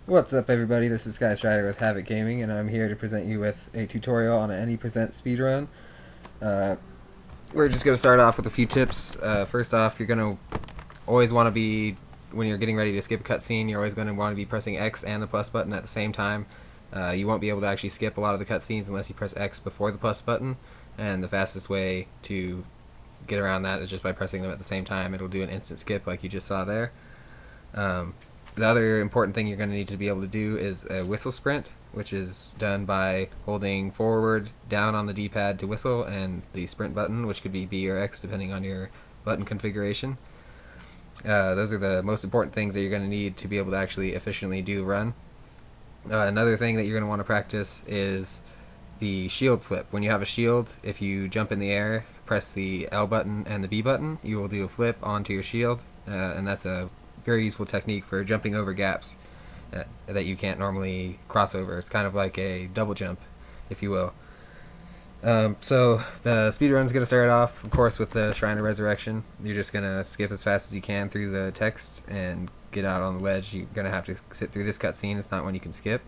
What's up, everybody? This is OGskystriders with Havoc Gaming, and I'm here to present you with a tutorial on an AnyPresent speedrun. We're just going to start off with a few tips. First off, you're going to always want to be, when you're getting ready to skip a cutscene, you're always going to want to be pressing X and the plus button at the same time. You won't be able to actually skip a lot of the cutscenes unless you press X before the plus button, and the fastest way to get around that is just by pressing them at the same time. It'll do an instant skip like you just saw there. The other important thing you're going to need to be able to do is a whistle sprint, which is done by holding forward, down on the D-pad to whistle, and the sprint button, which could be B or X depending on your button configuration. Those are the most important things that you're going to need to be able to actually efficiently do run. Another thing that you're going to want to practice is the shield flip. When you have a shield, if you jump in the air, press the L button and the B button, you will do a flip onto your shield, and that's a very useful technique for jumping over gaps that you can't normally cross over. It's kind of like a double jump, if you will. So the speedrun is going to start off, of course, with the Shrine of Resurrection. You're just going to skip as fast as you can through the text and get out on the ledge. You're going to have to sit through this cutscene. It's not one you can skip.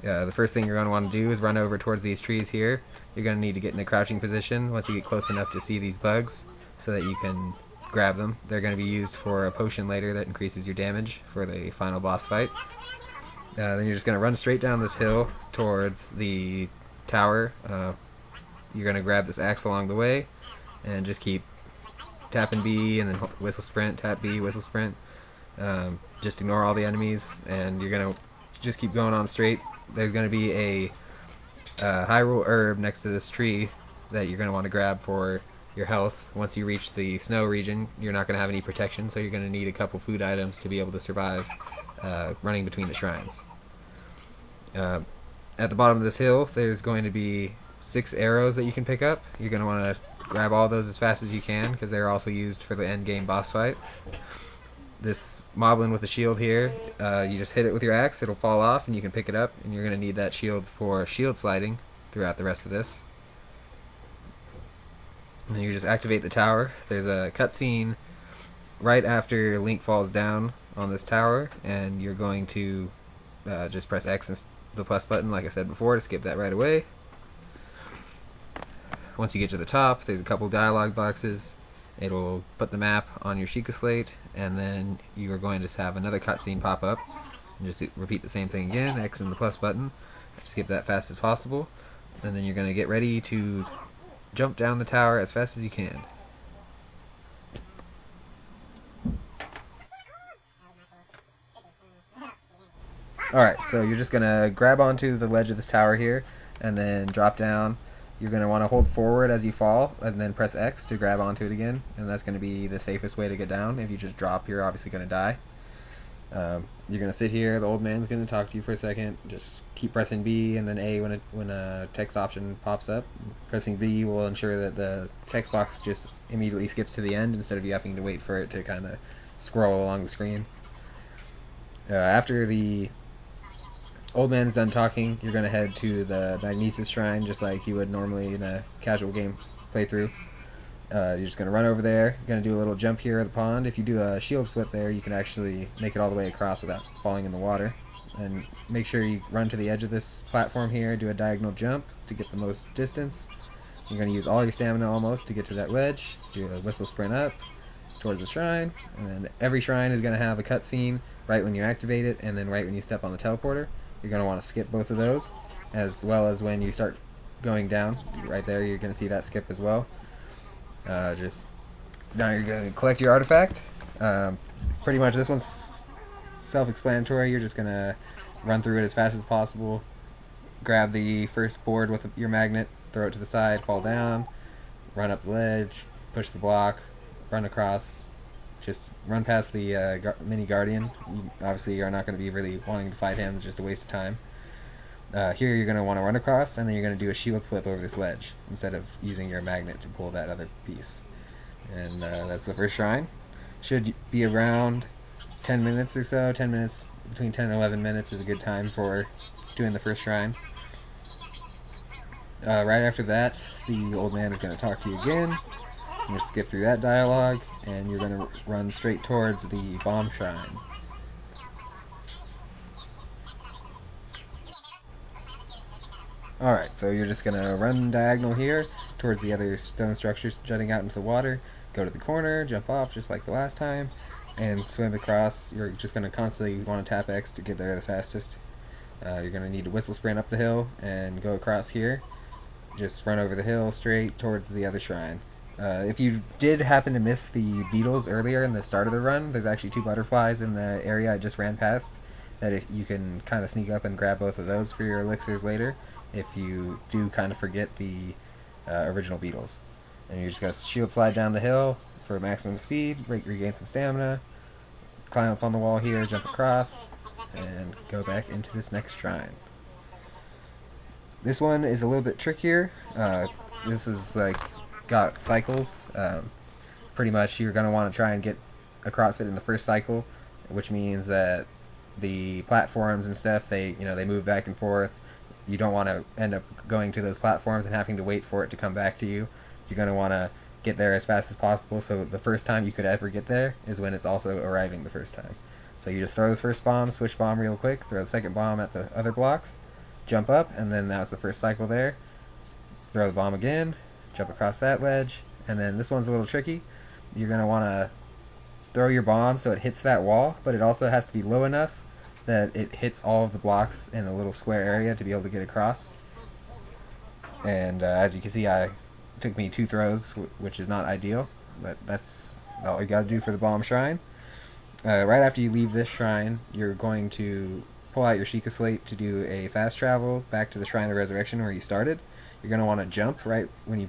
The first thing you're going to want to do is run over towards these trees here. You're going to need to get in a crouching position once you get close enough to see these bugs so that you can grab them. They're going to be used for a potion later that increases your damage for the final boss fight. Then you're just going to run straight down this hill towards the tower. You're going to grab this axe along the way and just keep tapping B and then whistle sprint, tap B, whistle sprint. Just ignore all the enemies and you're going to just keep going on straight. There's going to be a Hyrule herb next to this tree that you're going to want to grab for your health. Once you reach the snow region, you're not going to have any protection, so you're going to need a couple food items to be able to survive running between the shrines. At the bottom of this hill, there's going to be 6 arrows that you can pick up. You're going to want to grab all those as fast as you can because they're also used for the end game boss fight. This moblin with the shield here, you just hit it with your axe, it'll fall off and you can pick it up, and you're going to need that shield for shield sliding throughout the rest of this. And you just activate the tower. There's a cutscene right after Link falls down on this tower, and you're going to just press X and the plus button, like I said before, to skip that right away. Once you get to the top, there's a couple dialogue boxes. It'll put the map on your Sheikah slate, and then you are going to have another cutscene pop up. And just repeat the same thing again, X and the plus button. Skip that fast as possible, and then you're going to get ready to jump down the tower as fast as you can. Alright, so you're just going to grab onto the ledge of this tower here and then drop down. You're going to want to hold forward as you fall and then press X to grab onto it again, and that's going to be the safest way to get down. If you just drop, you're obviously going to die. You're going to sit here, the old man's going to talk to you for a second. Just keep pressing B and then A when a text option pops up. Pressing B will ensure that the text box just immediately skips to the end instead of you having to wait for it to kind of scroll along the screen. After the old man is done talking, you're going to head to the Stasis Shrine just like you would normally in a casual game playthrough. You're just going to run over there. You're going to do a little jump here at the pond. If you do a shield flip there, you can actually make it all the way across without falling in the water. And make sure you run to the edge of this platform here, do a diagonal jump to get the most distance. You're going to use all your stamina almost to get to that ledge. Do a whistle sprint up towards the shrine. And then every shrine is going to have a cutscene right when you activate it and then right when you step on the teleporter. You're going to want to skip both of those, as well as when you start going down. Right there, you're going to see that skip as well. Just now you're going to collect your artifact. Pretty much this one's self-explanatory. You're just going to run through it as fast as possible, grab the first board with your magnet, throw it to the side, fall down, run up the ledge, push the block, run across, just run past the mini guardian. You obviously are not going to be really wanting to fight him, it's just a waste of time. Here you're going to want to run across, and then you're going to do a shield flip over this ledge instead of using your magnet to pull that other piece. And that's the first shrine. Should be around 10 minutes or so. 10 minutes, between 10 and 11 minutes is a good time for doing the first shrine. Right after that, the old man is going to talk to you again. You're going to skip through that dialogue, and you're going to run straight towards the bomb shrine. Alright, so you're just going to run diagonal here towards the other stone structures jutting out into the water, go to the corner, jump off just like the last time, and swim across. You're just going to constantly want to tap X to get there the fastest. You're going to need to whistle sprint up the hill and go across here. Just run over the hill straight towards the other shrine. If you did happen to miss the beetles earlier in the start of the run, there's actually 2 butterflies in the area I just ran past that if you can kind of sneak up and grab both of those for your elixirs later if you do kind of forget the original beetles. And you're just going to shield slide down the hill for maximum speed, regain some stamina, climb up on the wall here, jump across, and go back into this next shrine. This one is a little bit trickier. This is like got cycles. Pretty much you're going to want to try and get across it in the first cycle, which means that the platforms and stuff, they move back and forth. You don't want to end up going to those platforms and having to wait for it to come back to you. You're going to want to get there as fast as possible, so the first time you could ever get there is when it's also arriving the first time. So you just throw this first bomb, switch bomb real quick, throw the second bomb at the other blocks, jump up, and then that was the first cycle there. Throw the bomb again, jump across that ledge, and then this one's a little tricky. You're going to want to throw your bomb so it hits that wall, but it also has to be low enough that it hits all of the blocks in a little square area to be able to get across. And as you can see, it took me 2 throws, which is not ideal, but that's all you got to do for the bomb shrine. Right after you leave this shrine, you're going to pull out your Sheikah Slate to do a fast travel back to the Shrine of Resurrection where you started. You're going to want to jump right when you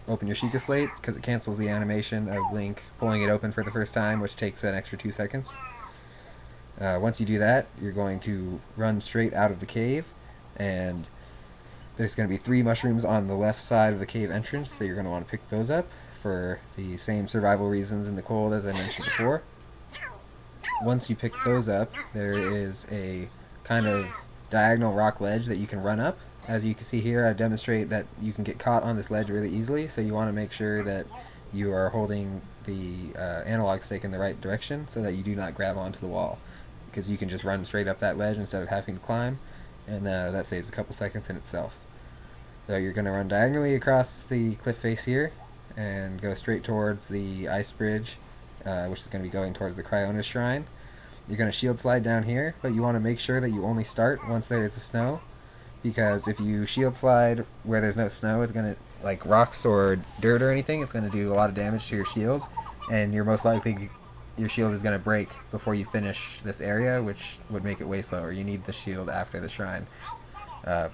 open your Sheikah Slate because it cancels the animation of Link pulling it open for the first time, which takes an extra 2 seconds. Once you do that, you're going to run straight out of the cave, and there's going to be 3 mushrooms on the left side of the cave entrance that you're going to want to pick those up for the same survival reasons in the cold as I mentioned before. Once you pick those up, there is a kind of diagonal rock ledge that you can run up. As you can see here, I demonstrate that you can get caught on this ledge really easily, so you want to make sure that you are holding the analog stick in the right direction so that you do not grab onto the wall, because you can just run straight up that ledge instead of having to climb, and that saves a couple seconds in itself. So you're going to run diagonally across the cliff face here and go straight towards the ice bridge, which is going to be going towards the Cryonis Shrine. You're going to shield slide down here, but you want to make sure that you only start once there is the snow, because if you shield slide where there's no snow, it's going to, like rocks or dirt or anything, it's going to do a lot of damage to your shield, and you're most likely your shield is going to break before you finish this area, which would make it way slower. You need the shield after the shrine.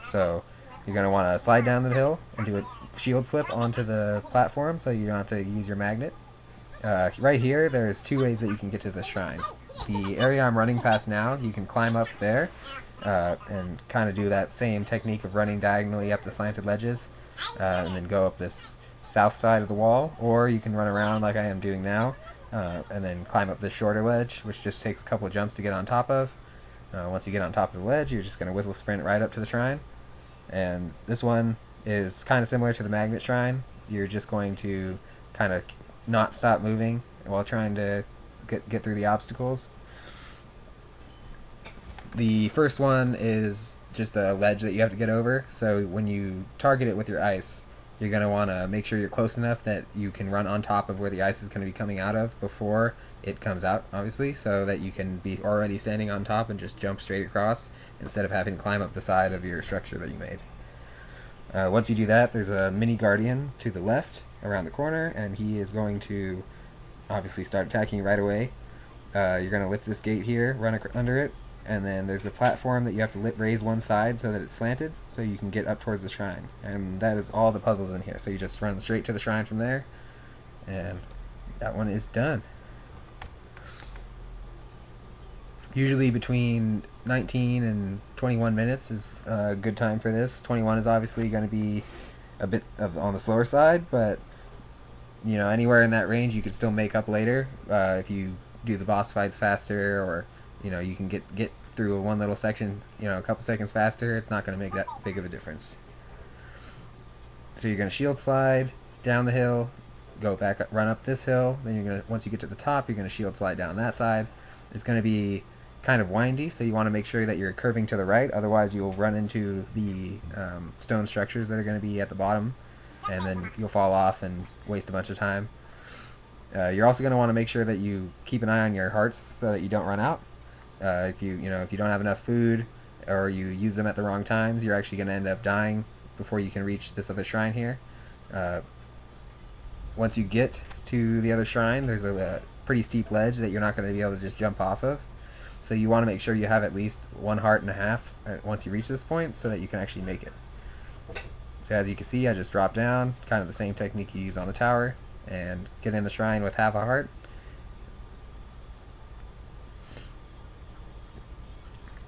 So you're going to want to slide down the hill and do a shield flip onto the platform so you don't have to use your magnet. Right here, there's 2 ways that you can get to the shrine. The area I'm running past now, you can climb up there and kind of do that same technique of running diagonally up the slanted ledges and then go up this south side of the wall, or you can run around like I am doing now and then climb up this shorter ledge, which just takes a couple of jumps to get on top of. Once you get on top of the ledge, you're just going to whistle sprint right up to the shrine. And this one is kind of similar to the magnet shrine. You're just going to kind of not stop moving while trying to get through the obstacles. The first one is just a ledge that you have to get over, so when you target it with your ice, you're going to want to make sure you're close enough that you can run on top of where the ice is going to be coming out of before it comes out, obviously, so that you can be already standing on top and just jump straight across instead of having to climb up the side of your structure that you made. Once you do that, there's a mini guardian to the left around the corner, and he is going to obviously start attacking right away. You're going to lift this gate here, run under it, and then there's a platform that you have to raise one side so that it's slanted so you can get up towards the shrine. And that is all the puzzles in here. So you just run straight to the shrine from there, and that one is done. Usually between 19 and 21 minutes is a good time for this. 21 is obviously going to be a bit on the slower side, but you know, anywhere in that range you could still make up later if you do the boss fights faster, or you know, you can get through one little section, you know, a couple seconds faster. It's not going to make that big of a difference. So you're going to shield slide down the hill, go back up, run up this hill, then you're going to, once you get to the top, you're going to shield slide down that side. It's going to be kind of windy, so you want to make sure that you're curving to the right, otherwise you'll run into the stone structures that are going to be at the bottom, and then you'll fall off and waste a bunch of time. You're also going to want to make sure that you keep an eye on your hearts so that you don't run out. If you don't have enough food, or you use them at the wrong times, you're actually going to end up dying before you can reach this other shrine here. Once you get to the other shrine, there's a pretty steep ledge that you're not going to be able to just jump off of. So you want to make sure you have at least 1.5 hearts once you reach this point so that you can actually make it. So as you can see, I just dropped down, kind of the same technique you use on the tower, and get in the shrine with 1/2 heart.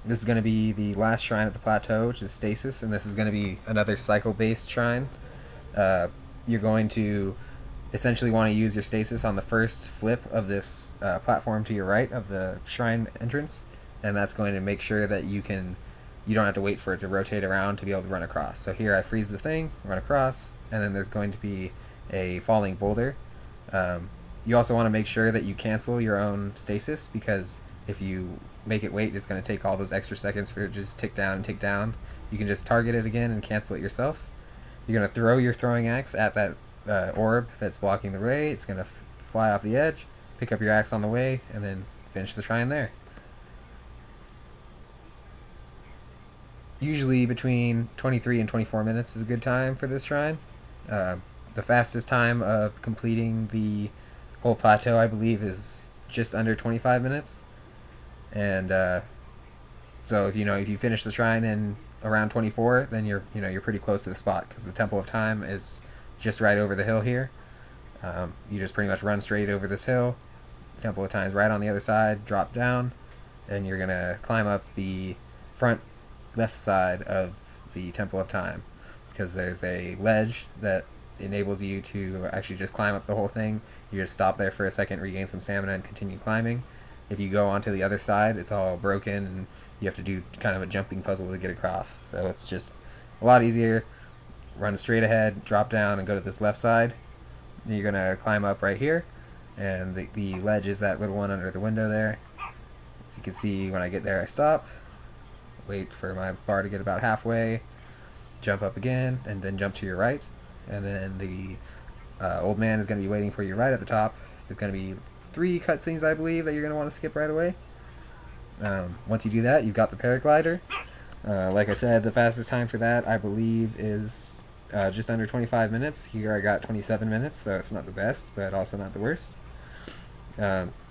This is going to be the last shrine at the plateau, which is Stasis, and this is going to be another cycle-based shrine. You're going to essentially want to use your stasis on the first flip of this platform to your right of the shrine entrance, and that's going to make sure that you don't have to wait for it to rotate around to be able to run across. So here I freeze the thing, run across, and then there's going to be a falling boulder. You also want to make sure that you cancel your own stasis, because if you make it wait, it's going to take all those extra seconds for it to just tick down and tick down. You can just target it again and cancel it yourself. You're going to throw your throwing axe at that orb that's blocking the way. It's going to fly off the edge, pick up your axe on the way, and then finish the shrine there. Usually between 23 and 24 minutes is a good time for this shrine. The fastest time of completing the whole plateau, I believe, is just under 25 minutes. And so if you finish the shrine in around 24, then you're pretty close to the spot, because the Temple of Time is just right over the hill here. You just pretty much run straight over this hill. Temple of Time is right on the other side. Drop down, and you're gonna climb up the front left side of the Temple of Time, because there's a ledge that enables you to actually just climb up the whole thing. You just stop there for a second, regain some stamina, and continue climbing. If you go onto the other side, it's all broken, and you have to do kind of a jumping puzzle to get across. So it's just a lot easier. Run straight ahead, drop down, and go to this left side. You're going to climb up right here, and the ledge is that little one under the window there. As you can see, when I get there, I stop, wait for my bar to get about halfway, jump up again, and then jump to your right. And then the old man is going to be waiting for you right at the top. There's going to be 3 cutscenes, I believe, that you're going to want to skip right away. Once you do that, you've got the paraglider. Like I said, the fastest time for that, I believe, is just under 25 minutes. Here I got 27 minutes, so it's not the best, but also not the worst.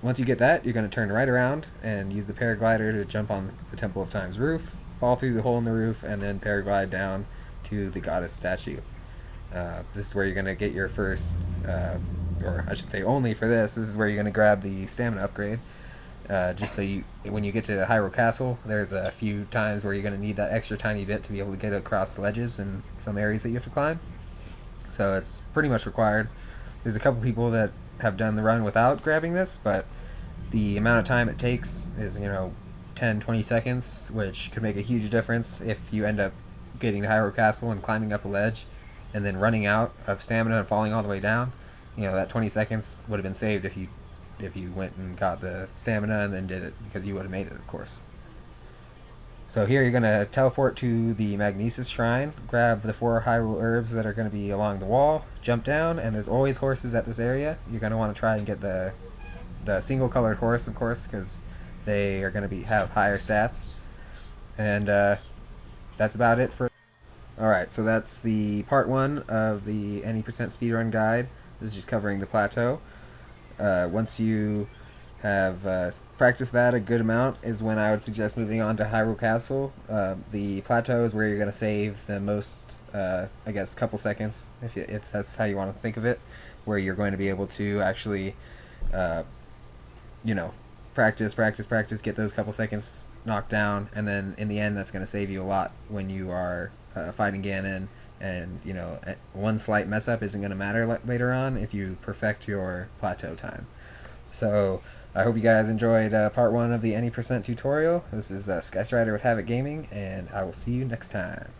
Once you get that, you're going to turn right around and use the paraglider to jump on the Temple of Time's roof, fall through the hole in the roof, and then paraglide down to the goddess statue. This is where you're going to get your first, or I should say only for this is where you're going to grab the stamina upgrade. Just so when you get to Hyrule Castle, there's a few times where you're going to need that extra tiny bit to be able to get across the ledges and some areas that you have to climb. So it's pretty much required. There's a couple people that have done the run without grabbing this, but the amount of time it takes is 10-20 seconds, which could make a huge difference if you end up getting to Hyrule Castle and climbing up a ledge and then running out of stamina and falling all the way down. That 20 seconds would have been saved if you went and got the stamina and then did it, because you would have made it, of course. So here you're going to teleport to the Stasis Shrine, grab the 4 Hyrule herbs that are going to be along the wall, jump down, and there's always horses at this area. You're going to want to try and get the single colored horse, of course, because they are going to have higher stats. And that's about it for... Alright, so that's the part 1 of the any % speedrun guide. This is just covering the plateau. Once you have practiced that a good amount is when I would suggest moving on to Hyrule Castle. The plateau is where you're going to save the most, I guess, couple seconds, if that's how you want to think of it, where you're going to be able to actually, practice, get those couple seconds knocked down, and then in the end that's going to save you a lot when you are fighting Ganon. And one slight mess up isn't going to matter later on if you perfect your plateau time. So I hope you guys enjoyed part 1 of the any % tutorial. This is Skystrider with Havoc Gaming, and I will see you next time.